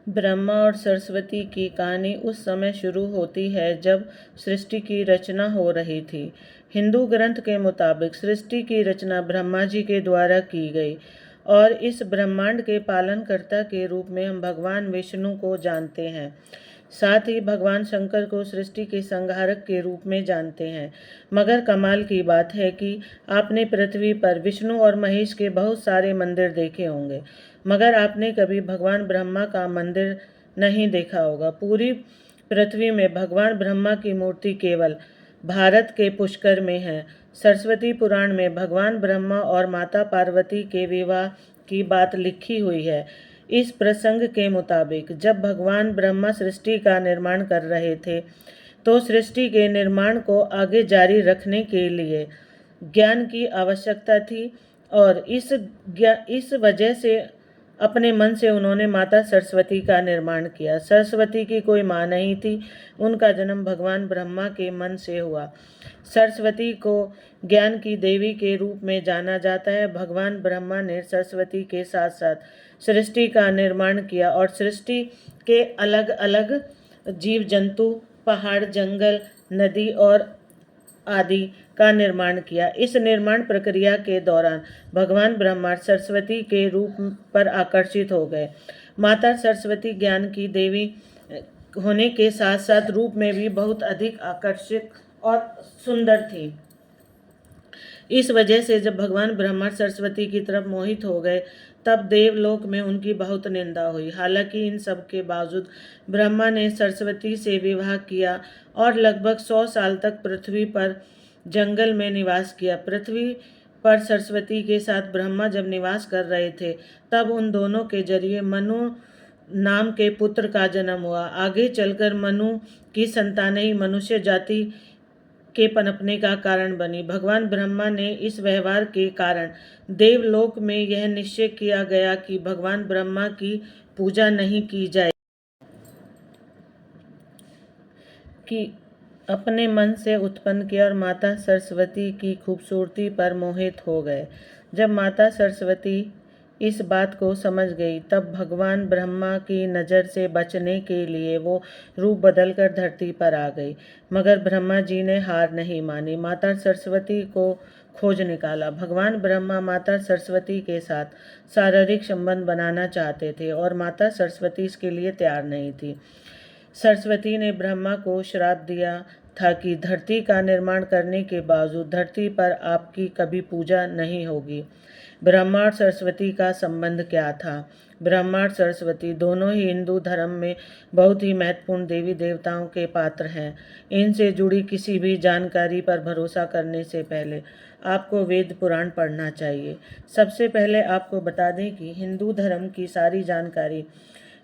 ब्रह्मा और सरस्वती की कहानी उस समय शुरू होती है जब सृष्टि की रचना हो रही थी। हिंदू ग्रंथ के मुताबिक सृष्टि की रचना ब्रह्मा जी के द्वारा की गई और इस ब्रह्मांड के पालनकर्ता के रूप में हम भगवान विष्णु को जानते हैं। साथ ही भगवान शंकर को सृष्टि के संहारक के रूप में जानते हैं। मगर कमाल की बात है कि आपने पृथ्वी पर विष्णु और महेश के बहुत सारे मंदिर देखे होंगे, मगर आपने कभी भगवान ब्रह्मा का मंदिर नहीं देखा होगा। पूरी पृथ्वी में भगवान ब्रह्मा की मूर्ति केवल भारत के पुष्कर में है। सरस्वती पुराण में भगवान ब्रह्मा और माता पार्वती के विवाह की बात लिखी हुई है। इस प्रसंग के मुताबिक जब भगवान ब्रह्मा सृष्टि का निर्माण कर रहे थे, तो सृष्टि के निर्माण को आगे जारी रखने के लिए ज्ञान की आवश्यकता थी और इस वजह से अपने मन से उन्होंने माता सरस्वती का निर्माण किया। सरस्वती की कोई माँ नहीं थी, उनका जन्म भगवान ब्रह्मा के मन से हुआ। सरस्वती को ज्ञान की देवी के रूप में जाना जाता है। भगवान ब्रह्मा ने सरस्वती के साथ साथ सृष्टि का निर्माण किया और सृष्टि के अलग अलग जीव जंतु, पहाड़, जंगल, नदी और आदि का निर्माण किया। इस निर्माण प्रक्रिया के दौरान भगवान ब्रह्मा सरस्वती के रूप पर आकर्षित हो गए। माता सरस्वती ज्ञान की देवी होने के साथ साथ रूप में भी बहुत अधिक आकर्षित और सुंदर थी। इस वजह से जब भगवान ब्रह्मा सरस्वती की तरफ मोहित हो गए, तब देवलोक में उनकी बहुत निंदा हुई। हालांकि इन सब के बावजूद ब्रह्मा ने सरस्वती से विवाह किया और लगभग 100 साल तक पृथ्वी पर जंगल में निवास किया। पृथ्वी पर सरस्वती के साथ ब्रह्मा जब निवास कर रहे थे, तब उन दोनों के जरिए मनु नाम के पुत्र का जन्म हुआ। आगे चलकर मनु की संतानें ही मनुष्य जाति के पनपने का कारण बनी। भगवान ब्रह्मा ने इस व्यवहार के कारण देवलोक में यह निश्चय किया गया कि भगवान ब्रह्मा की पूजा नहीं की जाए, कि अपने मन से उत्पन्न किया और माता सरस्वती की खूबसूरती पर मोहित हो गए। जब माता सरस्वती इस बात को समझ गई, तब भगवान ब्रह्मा की नज़र से बचने के लिए वो रूप बदलकर धरती पर आ गई। मगर ब्रह्मा जी ने हार नहीं मानी, माता सरस्वती को खोज निकाला। भगवान ब्रह्मा माता सरस्वती के साथ शारीरिक संबंध बनाना चाहते थे और माता सरस्वती इसके लिए तैयार नहीं थी। सरस्वती ने ब्रह्मा को श्राप दिया था कि धरती का निर्माण करने के बावजूद धरती पर आपकी कभी पूजा नहीं होगी। ब्रह्मा और सरस्वती का संबंध क्या था? ब्रह्मा और सरस्वती दोनों ही हिंदू धर्म में बहुत ही महत्वपूर्ण देवी देवताओं के पात्र हैं। इनसे जुड़ी किसी भी जानकारी पर भरोसा करने से पहले आपको वेद पुराण पढ़ना चाहिए। सबसे पहले आपको बता दें कि हिंदू धर्म की सारी जानकारी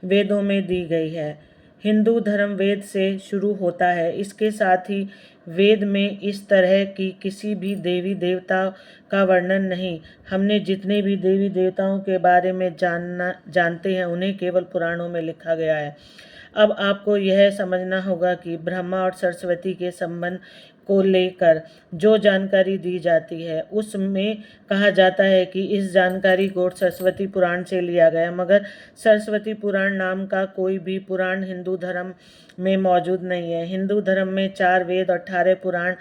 वेदों में दी गई है। हिंदू धर्म वेद से शुरू होता है। इसके साथ ही वेद में इस तरह की किसी भी देवी देवता का वर्णन नहीं। हमने जितने भी देवी देवताओं के बारे में जानते हैं, उन्हें केवल पुराणों में लिखा गया है। अब आपको यह समझना होगा कि ब्रह्मा और सरस्वती के संबंध को लेकर जो जानकारी दी जाती है, उसमें कहा जाता है कि इस जानकारी को सरस्वती पुराण से लिया गया, मगर सरस्वती पुराण नाम का कोई भी पुराण हिंदू धर्म में मौजूद नहीं है। हिंदू धर्म में 4 वेद और 18 पुराण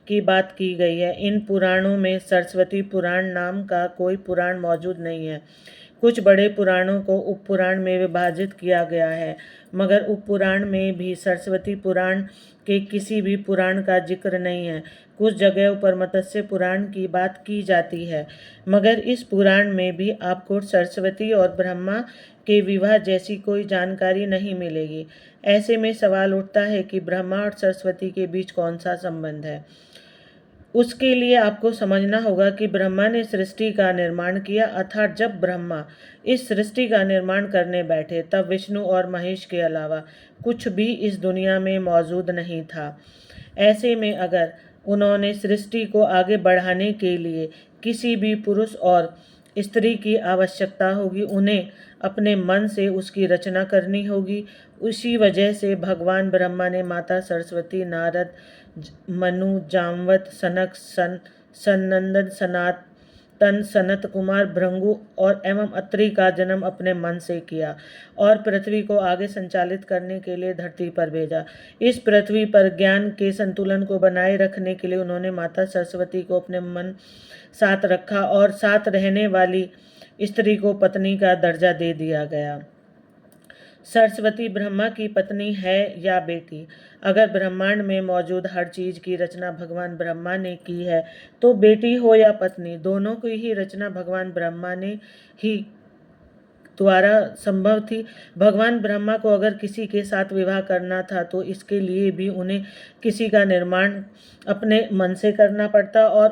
की बात की गई है। इन पुराणों में सरस्वती पुराण नाम का कोई पुराण मौजूद नहीं है। कुछ बड़े पुराणों को उपपुराण में विभाजित किया गया है, मगर उपपुराण में भी सरस्वती पुराण के किसी भी पुराण का जिक्र नहीं है। कुछ जगहों पर मत्स्य पुराण की बात की जाती है, मगर इस पुराण में भी आपको सरस्वती और ब्रह्मा के विवाह जैसी कोई जानकारी नहीं मिलेगी। ऐसे में सवाल उठता है कि ब्रह्मा और सरस्वती के बीच कौन सा संबंध है। उसके लिए आपको समझना होगा कि ब्रह्मा ने सृष्टि का निर्माण किया, अर्थात जब ब्रह्मा इस सृष्टि का निर्माण करने बैठे, तब विष्णु और महेश के अलावा कुछ भी इस दुनिया में मौजूद नहीं था। ऐसे में अगर उन्होंने सृष्टि को आगे बढ़ाने के लिए किसी भी पुरुष और स्त्री की आवश्यकता होगी, उन्हें अपने मन से उसकी रचना करनी होगी। उसी वजह से भगवान ब्रह्मा ने माता सरस्वती, नारद, मनु, जामवत, सनक, सनंदन, सनातन तन सनत कुमार भृगु और एवं अत्रि का जन्म अपने मन से किया और पृथ्वी को आगे संचालित करने के लिए धरती पर भेजा। इस पृथ्वी पर ज्ञान के संतुलन को बनाए रखने के लिए उन्होंने माता सरस्वती को अपने मन साथ रखा और साथ रहने वाली स्त्री को पत्नी का दर्जा दे दिया गया। सरस्वती ब्रह्मा की पत्नी है या बेटी? अगर ब्रह्मांड में मौजूद हर चीज की रचना भगवान ब्रह्मा ने की है तो बेटी हो या पत्नी, दोनों की ही रचना भगवान ब्रह्मा ने ही द्वारा संभव थी। भगवान ब्रह्मा को अगर किसी के साथ विवाह करना था तो इसके लिए भी उन्हें किसी का निर्माण अपने मन से करना पड़ता और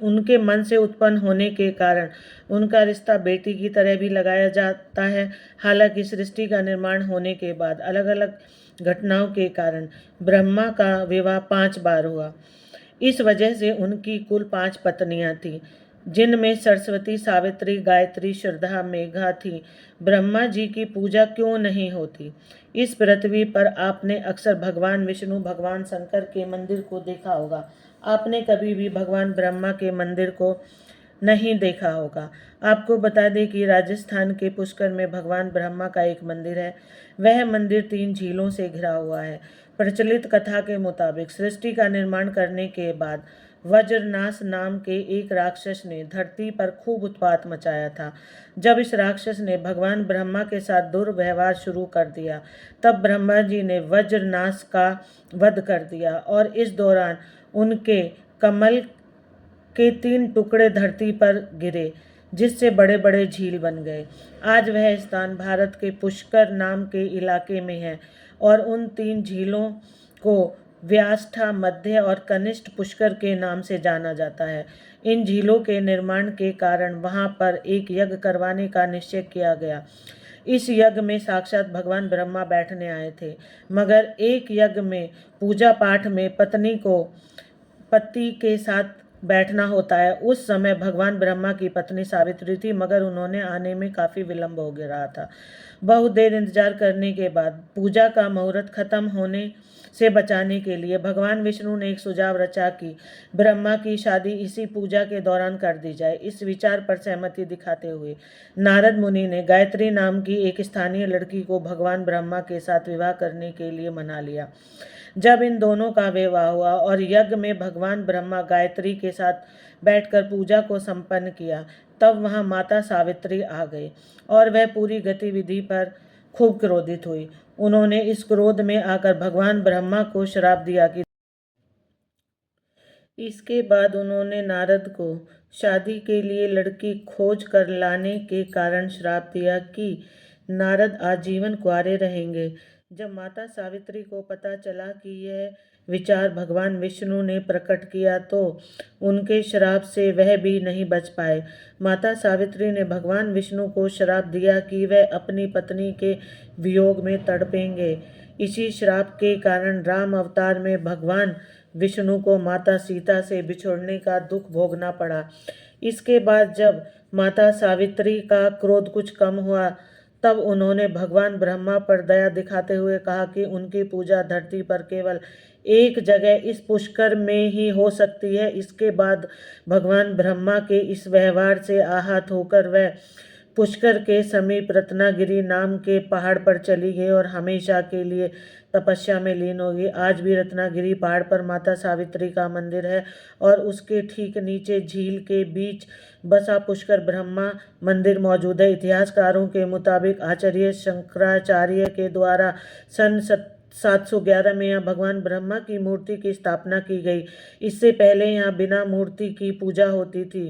उनके मन से उत्पन्न होने के कारण उनका रिश्ता बेटी की तरह भी लगाया जाता है। हालांकि सृष्टि का निर्माण होने के बाद अलग अलग घटनाओं के कारण ब्रह्मा का विवाह 5 बार हुआ। इस वजह से उनकी कुल 5 पत्नियां थीं, जिनमें सरस्वती, सावित्री, गायत्री, श्रद्धा, मेघा थी। ब्रह्मा जी की पूजा क्यों नहीं होती? इस पृथ्वी पर आपने अक्सर भगवान विष्णु, भगवान शंकर के मंदिर को देखा होगा। आपने कभी भी भगवान ब्रह्मा के मंदिर को नहीं देखा होगा। आपको बता दें कि राजस्थान के पुष्कर में भगवान ब्रह्मा का एक मंदिर है। वह मंदिर 3 झीलों से घिरा हुआ है। प्रचलित कथा के मुताबिक सृष्टि का निर्माण करने के बाद वज्रनाश नाम के एक राक्षस ने धरती पर खूब उत्पात मचाया था। जब इस राक्षस ने भगवान ब्रह्मा के साथ दुर्व्यवहार शुरू कर दिया, तब ब्रह्मा जी ने वज्रनाश का वध कर दिया और इस दौरान उनके कमल के 3 टुकड़े धरती पर गिरे, जिससे बड़े बड़े झील बन गए। आज वह स्थान भारत के पुष्कर नाम के इलाके में है और उन 3 झीलों को व्याष्ठा, मध्य और कनिष्ठ पुष्कर के नाम से जाना जाता है। इन झीलों के निर्माण के कारण वहां पर एक यज्ञ करवाने का निश्चय किया गया। इस यज्ञ में साक्षात भगवान ब्रह्मा बैठने आए थे, मगर एक यज्ञ में पूजा पाठ में पत्नी को पति के साथ बैठना होता है। उस समय भगवान ब्रह्मा की पत्नी सावित्री थी, मगर उन्होंने आने में काफ़ी विलंब हो रहा था। बहुत देर इंतजार करने के बाद पूजा का मुहूर्त खत्म होने से बचाने के लिए भगवान विष्णु ने एक सुझाव रचा कि ब्रह्मा की शादी इसी पूजा के दौरान कर दी जाए। इस विचार पर सहमति दिखाते हुए नारद मुनि ने गायत्री नाम की एक स्थानीय लड़की को भगवान ब्रह्मा के साथ विवाह करने के लिए मना लिया। जब इन दोनों का विवाह हुआ और यज्ञ में भगवान ब्रह्मा गायत्री के साथ बैठकर पूजा को संपन्न किया, तब वहां माता सावित्री आ गई और वह पूरी गतिविधि पर खूब क्रोधित हुई। उन्होंने इस क्रोध में आकर भगवान ब्रह्मा को श्राप दिया कि इसके बाद उन्होंने नारद को शादी के लिए लड़की खोज कर लाने के कारण श्राप दिया कि नारद आजीवन कुंवारे रहेंगे। जब माता सावित्री को पता चला कि यह विचार भगवान विष्णु ने प्रकट किया तो उनके श्राप से वह भी नहीं बच पाए। माता सावित्री ने भगवान विष्णु को श्राप दिया कि वह अपनी पत्नी के वियोग में तड़पेंगे। इसी श्राप के कारण राम अवतार में भगवान विष्णु को माता सीता से बिछुड़ने का दुख भोगना पड़ा। इसके बाद जब माता सावित्री का क्रोध कुछ कम हुआ, तब उन्होंने भगवान ब्रह्मा पर दया दिखाते हुए कहा कि उनकी पूजा धरती पर केवल एक जगह इस पुष्कर में ही हो सकती है। इसके बाद भगवान ब्रह्मा के इस व्यवहार से आहत होकर वह पुष्कर के समीप रत्नागिरी नाम के पहाड़ पर चली गई और हमेशा के लिए तपस्या में लीन हो गई। आज भी रत्नागिरी पहाड़ पर माता सावित्री का मंदिर है और उसके ठीक नीचे झील के बीच बसा पुष्कर ब्रह्मा मंदिर मौजूद है। इतिहासकारों के मुताबिक आचार्य शंकराचार्य के द्वारा सन 711 में यहाँ भगवान ब्रह्मा की मूर्ति की स्थापना की गई। इससे पहले यहाँ बिना मूर्ति की पूजा होती थी।